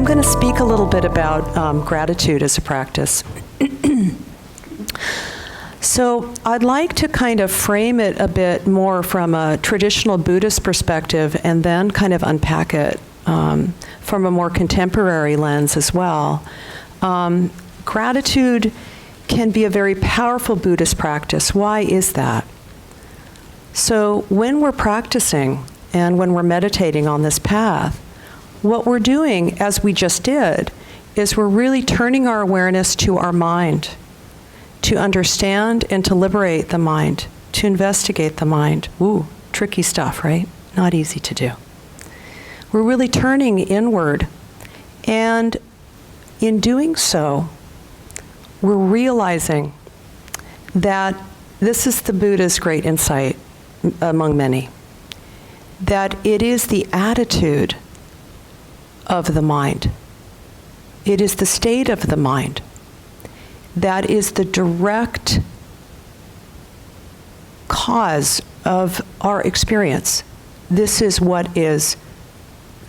going to speak a little bit about gratitude as a practice. So I'd like to kind of frame it a bit more from a traditional Buddhist perspective and then kind of unpack it from a more contemporary lens as well. Gratitude can be a very powerful Buddhist practice. Why is that? So when we're practicing and when we're meditating on this path, what we're doing, as we just did, is we're really turning our awareness to our mind, to understand and to liberate the mind, to investigate the mind. Ooh, tricky stuff, right? Not easy to do. We're really turning inward, and in doing so, we're realizing that this is the Buddha's great insight among many, that it is the attitude of the mind. It is the state of the mind that is the direct cause of our experience. This is what is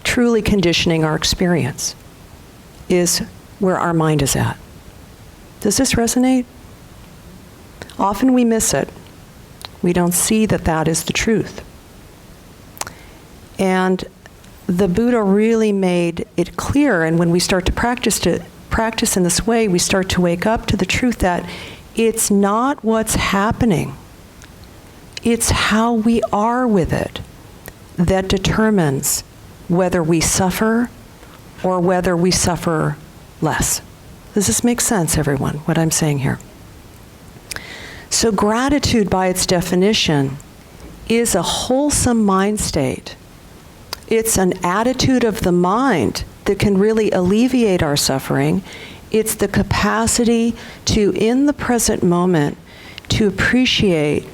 truly conditioning our experience, is where our mind is at. Does this resonate? Often we miss it. We don't see that that is the truth. And the Buddha really made it clear, and when we start to practice in this way, we start to wake up to the truth that it's not what's happening. It's how we are with it that determines whether we suffer or whether we suffer less. Does this make sense, everyone, what I'm saying here? So gratitude, by its definition, is a wholesome mind state. It's an attitude of the mind that can really alleviate our suffering. It's the capacity to, in the present moment, to appreciate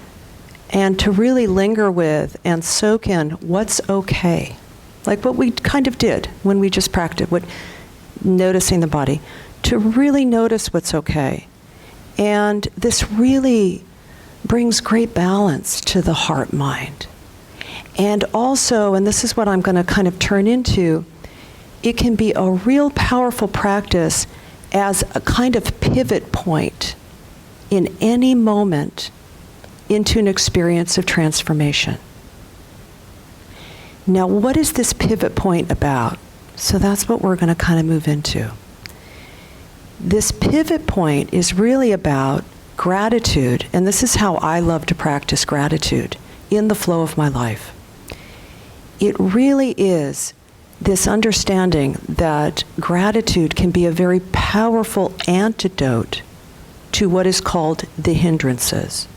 and to really linger with and soak in what's okay. Like what we kind of did when we just practiced, noticing the body. To really notice what's okay. And this really brings great balance to the heart-mind. And also, and this is what I'm going to kind of turn into, it can be a real powerful practice as a kind of pivot point in any moment into an experience of transformation. Now, what is this pivot point about? So that's what we're going to kind of move into. This pivot point is really about gratitude, and this is how I love to practice gratitude in the flow of my life. It really is this understanding that gratitude can be a very powerful antidote to what is called the hindrances.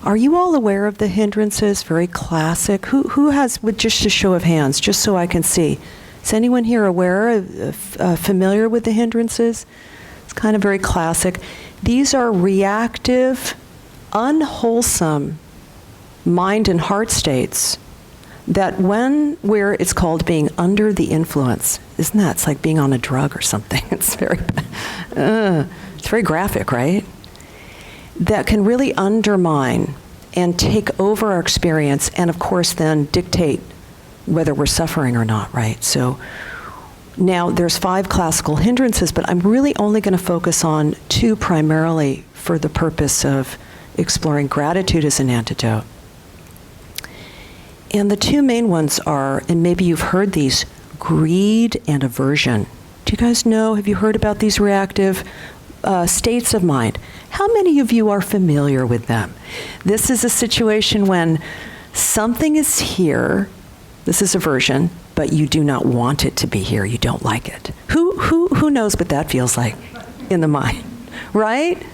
Are you all aware of the hindrances? Very classic. Who has, with just a show of hands, just so I can see. Is anyone here aware, familiar with the hindrances? It's kind of very classic. These are reactive, unwholesome mind and heart states that where it's called being under the influence. Isn't that? It's like being on a drug or something. It's very graphic, right? That can really undermine and take over our experience and, of course, then dictate whether we're suffering or not, right? So now there's 5 classical hindrances, but I'm really only going to focus on 2 primarily for the purpose of exploring gratitude as an antidote. And the 2 main ones are, and maybe you've heard these, greed and aversion. Do you guys know, have you heard about these reactive states of mind? How many of you are familiar with them? This is a situation when something is here, this is aversion, but you do not want it to be here, you don't like it. Who knows what that feels like in the mind, right?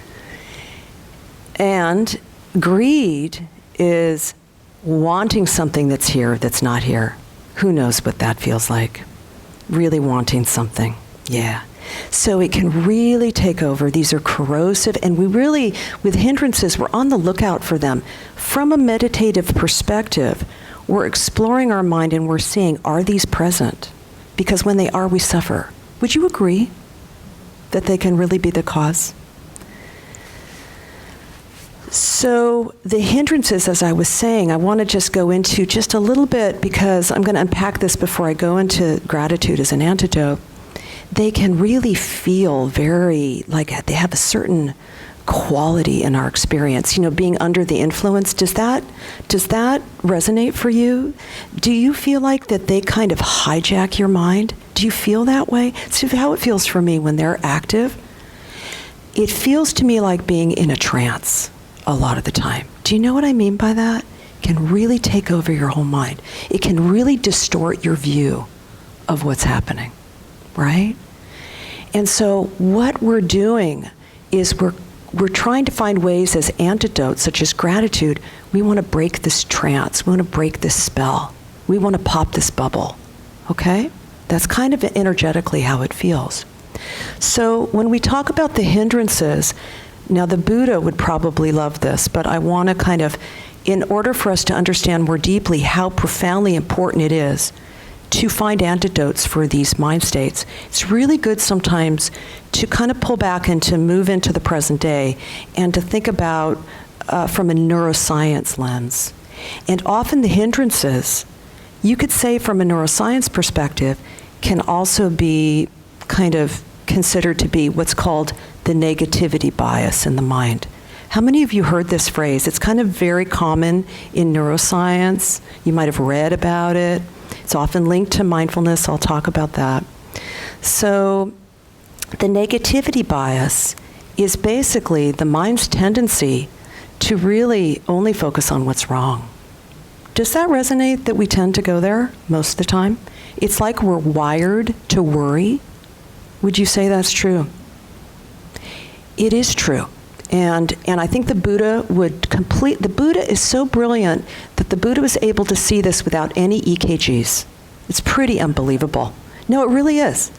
And greed is wanting something that's here that's not here. Who knows what that feels like? Really wanting something, yeah. So it can really take over. These are corrosive, and we really, with hindrances, we're on the lookout for them. From a meditative perspective, we're exploring our mind and we're seeing, are these present? Because when they are, we suffer. Would you agree that they can really be the cause? So the hindrances, as I was saying, I want to just go into just a little bit because I'm going to unpack this before I go into gratitude as an antidote. they can really feel very, like they have a certain quality in our experience. You know, being under the influence, does that resonate for you? Do you feel like that they kind of hijack your mind? Do you feel that way? So how it feels for me when they're active, it feels to me like being in a trance a lot of the time. Do you know what I mean by that? It can really take over your whole mind. It can really distort your view of what's happening, right? And so what we're doing is we're trying to find ways as antidotes, such as gratitude. We want to break this trance. We want to break this spell. We want to pop this bubble, okay? That's kind of energetically how it feels. So when we talk about the hindrances, now the Buddha would probably love this, but I want to kind of, in order for us to understand more deeply how profoundly important it is to find antidotes for these mind states, it's really good sometimes to kind of pull back and to move into the present day and to think about from a neuroscience lens. And often the hindrances, you could say from a neuroscience perspective, can also be kind of considered to be what's called the negativity bias in the mind. How many of you heard this phrase? It's kind of very common in neuroscience. You might have read about it. It's often linked to mindfulness. I'll talk about that. So the negativity bias is basically the mind's tendency to really only focus on what's wrong. Does that resonate that we tend to go there most of the time? It's like we're wired to worry. Would you say that's true? It is true. And I think the Buddha the Buddha is so brilliant that the Buddha was able to see this without any EKGs. It's pretty unbelievable. No, it really is.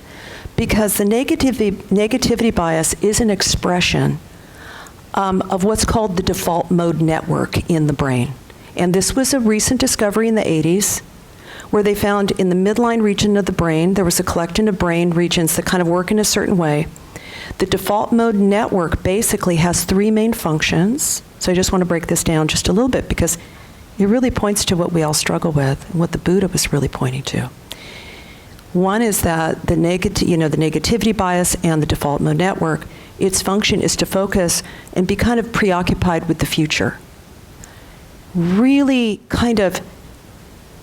Because the negativity bias is an expression of what's called the default mode network in the brain. And this was a recent discovery in the 80s, where they found in the midline region of the brain, there was a collection of brain regions that kind of work in a certain way. The default mode network basically has three main functions. So I just want to break this down just a little bit because it really points to what we all struggle with and what the Buddha was really pointing to. One is that the negativity bias and the default mode network, its function is to focus and be kind of preoccupied with the future. Really kind of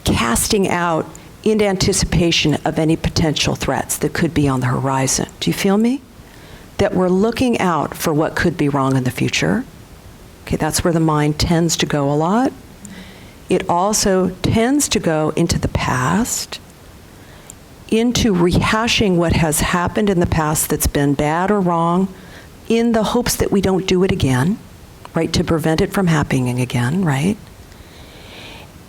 casting out in anticipation of any potential threats that could be on the horizon. Do you feel me? That we're looking out for what could be wrong in the future. Okay, that's where the mind tends to go a lot. It also tends to go into the past, into rehashing what has happened in the past that's been bad or wrong, in the hopes that we don't do it again, right, to prevent it from happening again, right?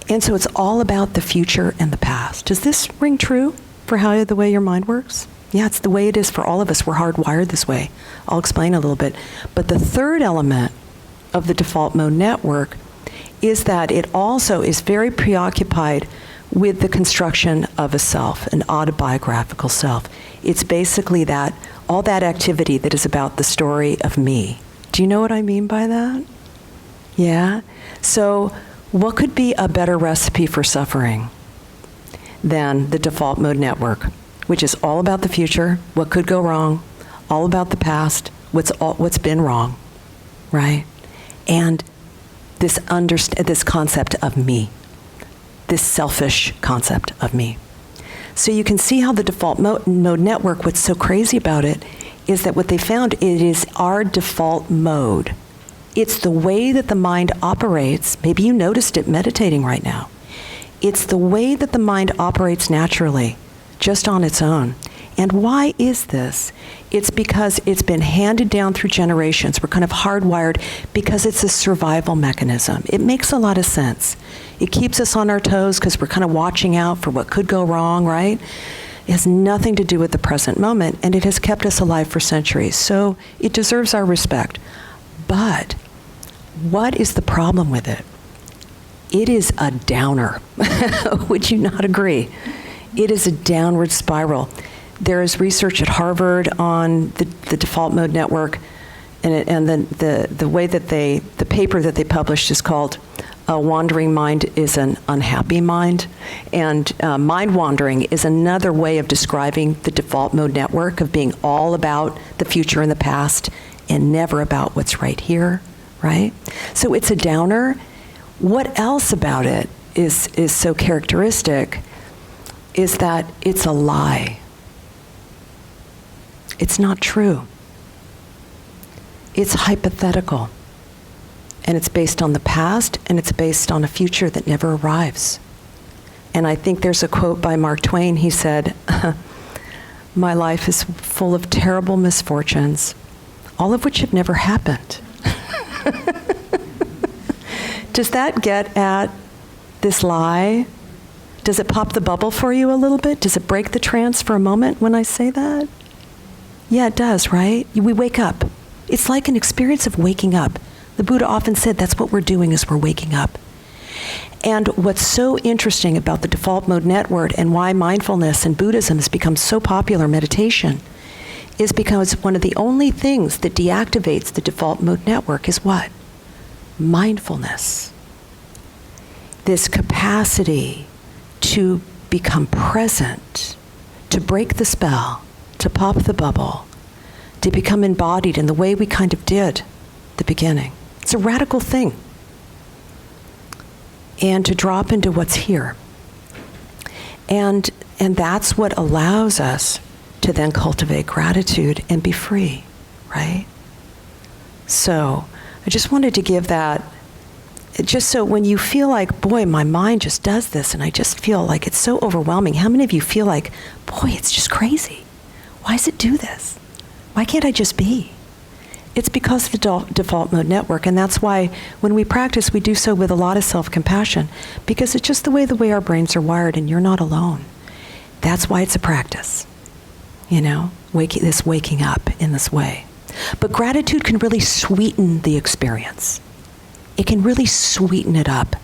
And so it's all about the future and the past. Does this ring true for the way your mind works? Yeah, it's the way it is for all of us. We're hardwired this way. I'll explain a little bit. But the third element of the default mode network is that it also is very preoccupied with the construction of a self, an autobiographical self. It's basically that, all that activity that is about the story of me. Do you know what I mean by that? Yeah? So what could be a better recipe for suffering than the default mode network, which is all about the future, what could go wrong, all about the past, what's been wrong, right? And this concept of me, this selfish concept of me. So you can see how the default mode network, what's so crazy about it, is that what they found, it is our default mode. It's the way that the mind operates. Maybe you noticed it meditating right now. It's the way that the mind operates naturally, just on its own. And why is this? It's because it's been handed down through generations. We're kind of hardwired because it's a survival mechanism. It makes a lot of sense. It keeps us on our toes because we're kind of watching out for what could go wrong, right? It has nothing to do with the present moment, and it has kept us alive for centuries. So it deserves our respect. But what is the problem with it? It is a downer. Would you not agree? It is a downward spiral. There is research at Harvard on the default mode network, and then the way that the paper that they published is called A wandering mind is an unhappy mind, and mind wandering is another way of describing the default mode network of being all about the future and the past and never about what's right here, right? So it's a downer. What else about it is so characteristic is that it's a lie. It's not true. It's hypothetical. And it's based on the past, and it's based on a future that never arrives. And I think there's a quote by Mark Twain. He said, "My life is full of terrible misfortunes, all of which have never happened." Does that get at this lie? Does it pop the bubble for you a little bit? Does it break the trance for a moment when I say that? Yeah, it does, right? We wake up. It's like an experience of waking up. The Buddha often said that's what we're doing is we're waking up. And what's so interesting about the default mode network and why mindfulness and Buddhism has become so popular, meditation, is because one of the only things that deactivates the default mode network is what? Mindfulness. This capacity to become present, to break the spell, to pop the bubble, to become embodied in the way we kind of did at the beginning. It's a radical thing. And to drop into what's here. And that's what allows us to then cultivate gratitude and be free, right? So I just wanted to give that, just so when you feel like, boy, my mind just does this, and I just feel like it's so overwhelming. How many of you feel like, boy, it's just crazy? Why does it do this? Why can't I just be? It's because of the default mode network, and that's why when we practice, we do so with a lot of self-compassion, because it's just the way our brains are wired, and you're not alone. That's why it's a practice, you know, waking up in this way. But gratitude can really sweeten the experience. It can really sweeten it up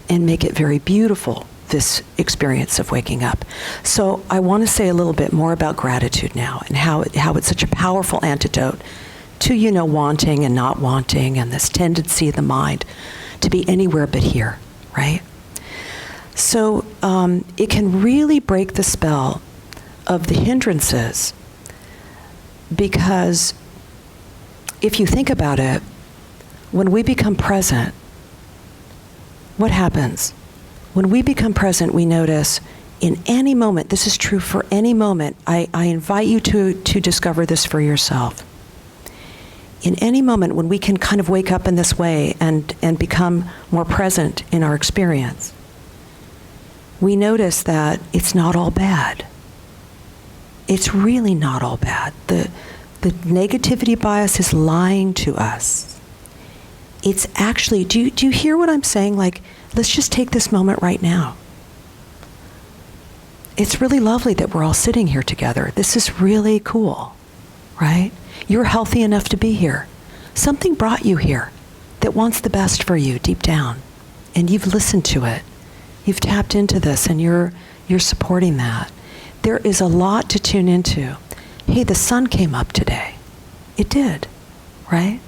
and make it very beautiful, this experience of waking up. So I want to say a little bit more about gratitude now and how it's such a powerful antidote to, you know, wanting and not wanting and this tendency of the mind to be anywhere but here, right? So it can really break the spell of the hindrances, because if you think about it, when we become present, what happens? When we become present, we notice in any moment, this is true for any moment, I invite you to discover this for yourself. In any moment when we can kind of wake up in this way and become more present in our experience, we notice that it's not all bad. It's really not all bad. The negativity bias is lying to us. It's actually, do you hear what I'm saying? Like, let's just take this moment right now. It's really lovely that we're all sitting here together. This is really cool, right? You're healthy enough to be here. Something brought you here that wants the best for you deep down, and you've listened to it. You've tapped into this, and you're supporting that. There is a lot to tune into. Hey, the sun came up today. It did, right?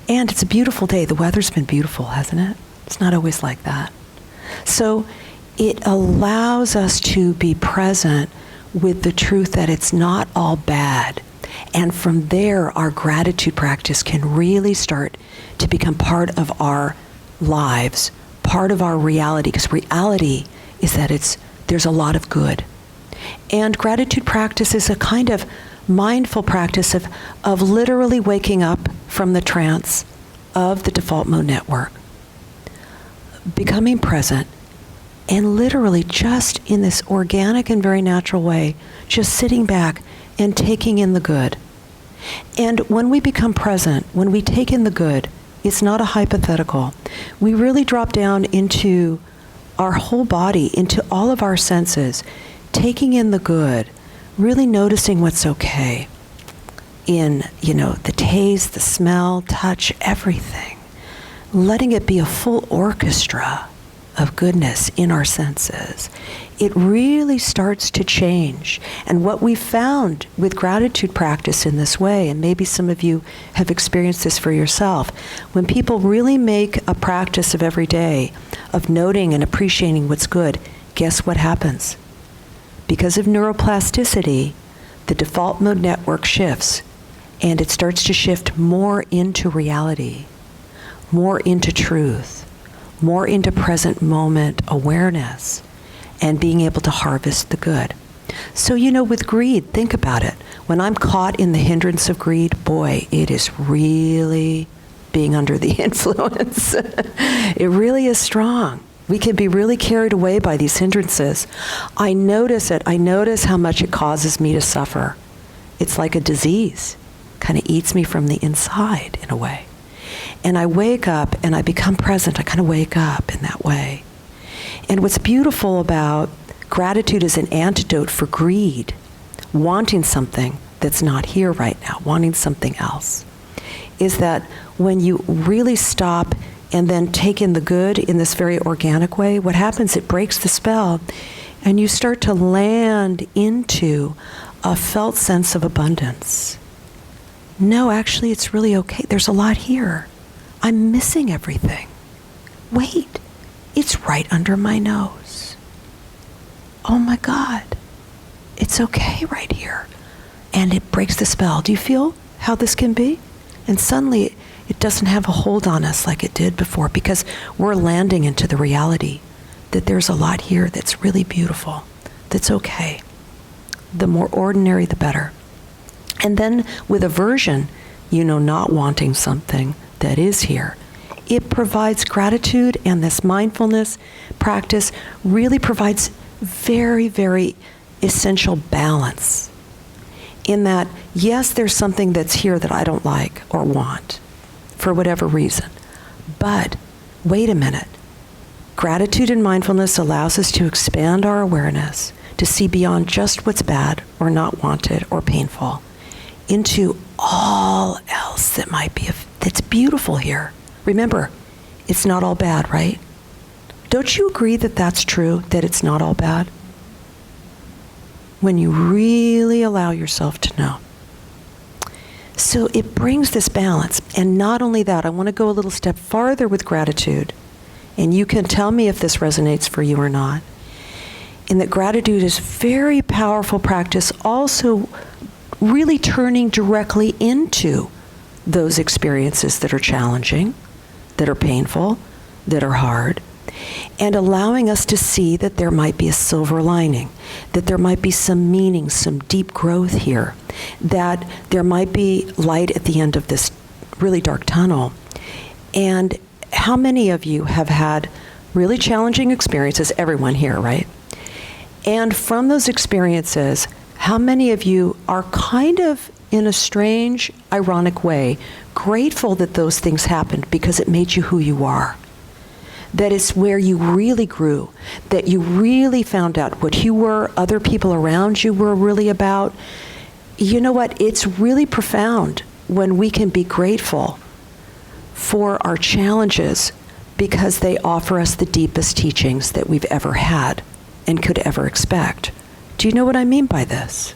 And it's a beautiful day. The weather's been beautiful, hasn't it? It's not always like that. So it allows us to be present with the truth that it's not all bad. And from there, our gratitude practice can really start to become part of our lives, part of our reality, because reality is that there's a lot of good. And gratitude practice is a kind of mindful practice of literally waking up from the trance of the default mode network, becoming present, and literally just in this organic and very natural way, just sitting back and taking in the good. And when we become present, when we take in the good, it's not a hypothetical. We really drop down into our whole body, into all of our senses, taking in the good, really noticing what's okay in, the taste, the smell, touch, everything. Letting it be a full orchestra of goodness in our senses. it really starts to change. And what we found with gratitude practice in this way, and maybe some of you have experienced this for yourself, when people really make a practice of every day of noting and appreciating what's good, guess what happens? Because of neuroplasticity, the default mode network shifts, and it starts to shift more into reality, more into truth, more into present moment awareness, and being able to harvest the good. So, with greed, think about it. When I'm caught in the hindrance of greed, boy, it is really being under the influence. It really is strong. We can be really carried away by these hindrances. I notice it. I notice how much it causes me to suffer. It's like a disease. Kind of eats me from the inside in a way. And I wake up and I become present. I kind of wake up in that way. And what's beautiful about gratitude is an antidote for greed, wanting something that's not here right now, wanting something else, is that when you really stop and then take in the good in this very organic way, what happens, it breaks the spell, and you start to land into a felt sense of abundance. No, actually, it's really okay. There's a lot here. I'm missing everything. Wait, it's right under my nose. Oh my God, it's okay right here. And it breaks the spell. Do you feel how this can be? And suddenly it doesn't have a hold on us like it did before, because we're landing into the reality that there's a lot here that's really beautiful, that's okay. The more ordinary, the better. And then with aversion, not wanting something that is here, it provides gratitude, and this mindfulness practice really provides very, very essential balance. In that, yes, there's something that's here that I don't like or want for whatever reason. But wait a minute. Gratitude and mindfulness allows us to expand our awareness, to see beyond just what's bad or not wanted or painful, into all else that might be, that's beautiful here. Remember, it's not all bad, right? Don't you agree that that's true, that it's not all bad? When you really allow yourself to know. So it brings this balance. And not only that, I want to go a little step farther with gratitude. And you can tell me if this resonates for you or not. In that gratitude is very powerful practice, also really turning directly into those experiences that are challenging, that are painful, that are hard, and allowing us to see that there might be a silver lining, that there might be some meaning, some deep growth here, that there might be light at the end of this really dark tunnel. And how many of you have had really challenging experiences? Everyone here, right? And from those experiences, how many of you are kind of, in a strange, ironic way, grateful that those things happened because it made you who you are? That it's where you really grew, that you really found out what you were, other people around you were really about. You know what? It's really profound when we can be grateful for our challenges because they offer us the deepest teachings that we've ever had and could ever expect. Do you know what I mean by this?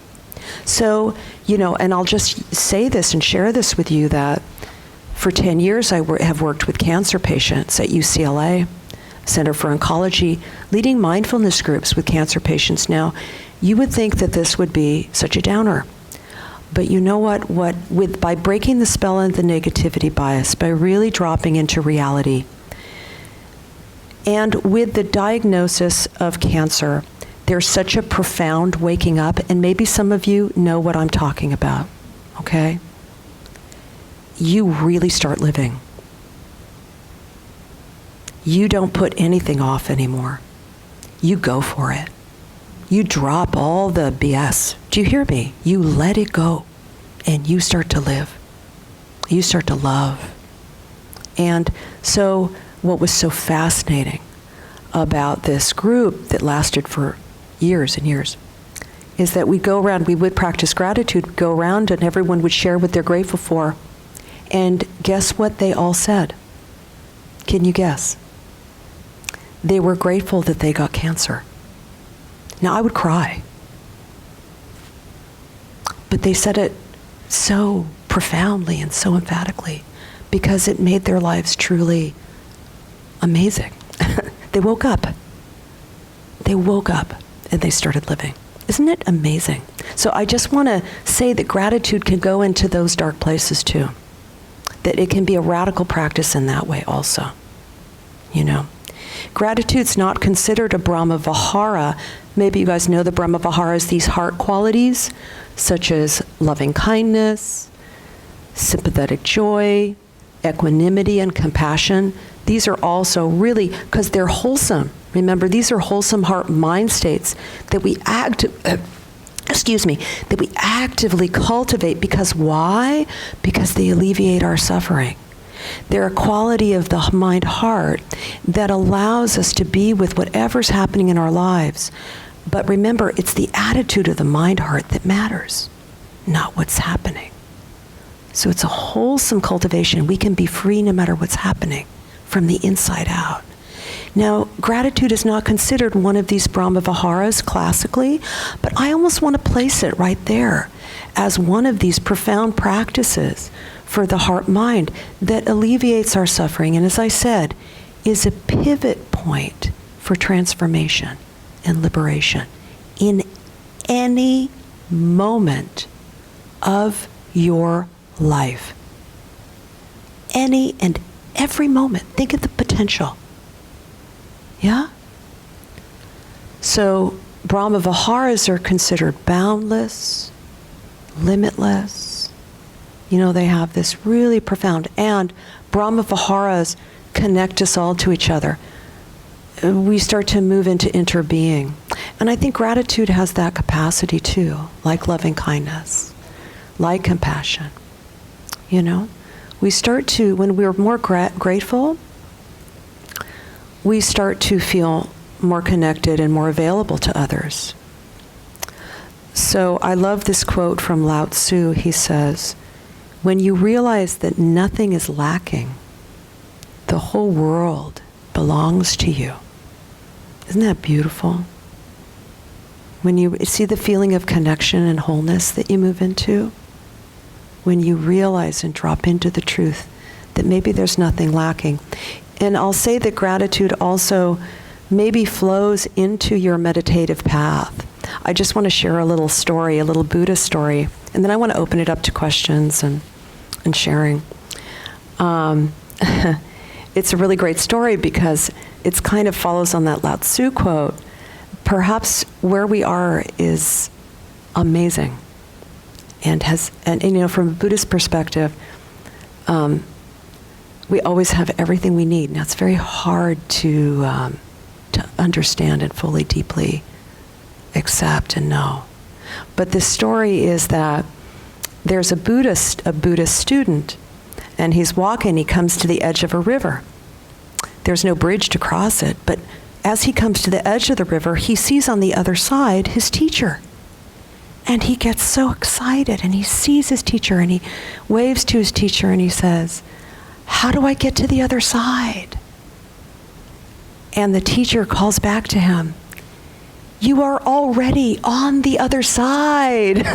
So, and I'll just say this and share this with you, that for 10 years I have worked with cancer patients at UCLA, Center for Oncology, leading mindfulness groups with cancer patients. Now, you would think that this would be such a downer. But you know what? By breaking the spell of the negativity bias, by really dropping into reality, and with the diagnosis of cancer, there's such a profound waking up, and maybe some of you know what I'm talking about, okay? You really start living. You don't put anything off anymore. You go for it. You drop all the BS. Do you hear me? You let it go, and you start to live. You start to love. And so what was so fascinating about this group that lasted for years and years is that we would practice gratitude, go around, and everyone would share what they're grateful for. And guess what they all said? Can you guess? They were grateful that they got cancer. Now, I would cry. But they said it so profoundly and so emphatically because it made their lives truly amazing. They woke up. They woke up and they started living. Isn't it amazing? So I just want to say that gratitude can go into those dark places too. That it can be a radical practice in that way also. You know, gratitude's not considered a Brahma Vihara. Maybe you guys know the Brahma Viharas, these heart qualities, such as loving kindness, sympathetic joy, equanimity, and compassion. These are also really, because they're wholesome. Remember, these are wholesome heart mind states that we that we actively cultivate. Because why? Because they alleviate our suffering. They're a quality of the mind-heart that allows us to be with whatever's happening in our lives. But remember, it's the attitude of the mind-heart that matters, not what's happening. So it's a wholesome cultivation. We can be free no matter what's happening from the inside out. Now, gratitude is not considered one of these Brahma Viharas classically, but I almost want to place it right there as one of these profound practices for the heart-mind that alleviates our suffering, and as I said, is a pivot point for transformation and liberation in any moment of your life. Any and every moment. Think of the potential. Yeah? So Brahma Viharas are considered boundless, limitless. You know, they have this really profound, and Brahma Viharas connect us all to each other. We start to move into interbeing. And I think gratitude has that capacity too, like loving kindness, like compassion. You know, we start to, when we're more grateful, we start to feel more connected and more available to others. So I love this quote from Lao Tzu. He says, when you realize that nothing is lacking, the whole world belongs to you. Isn't that beautiful? When you see the feeling of connection and wholeness that you move into, when you realize and drop into the truth that maybe there's nothing lacking. And I'll say that gratitude also maybe flows into your meditative path. I just want to share a little story, a little Buddhist story, and then I want to open it up to questions and sharing. It's a really great story because it kind of follows on that Lao Tzu quote. Perhaps where we are is amazing, and you know, from a Buddhist perspective, we always have everything we need. Now it's very hard to understand and fully, deeply accept and know. But the story is that there's a Buddhist student, and he's walking. He comes to the edge of a river. There's no bridge to cross it, but as he comes to the edge of the river, he sees on the other side his teacher. And he gets so excited, and he sees his teacher, and he waves to his teacher, and he says, "How do I get to the other side?" And the teacher calls back to him, "You are already on the other side."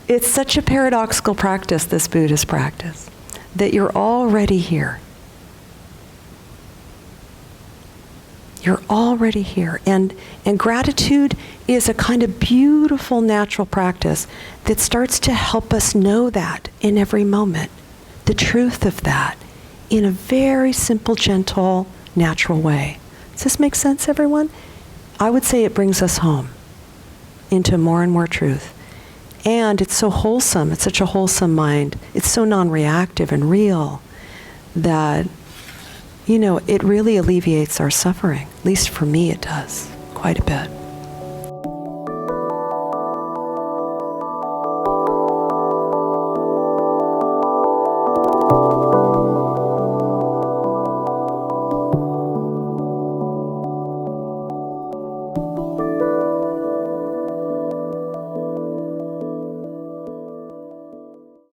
It's such a paradoxical practice, this Buddhist practice, that you're already here. You're already here. And gratitude is a kind of beautiful natural practice that starts to help us know that in every moment, the truth of that, in a very simple, gentle, natural way. Does this make sense, everyone? I would say it brings us home into more and more truth. And it's so wholesome. It's such a wholesome mind. It's so non-reactive and real that, you know, it really alleviates our suffering. At least for me, it does quite a bit.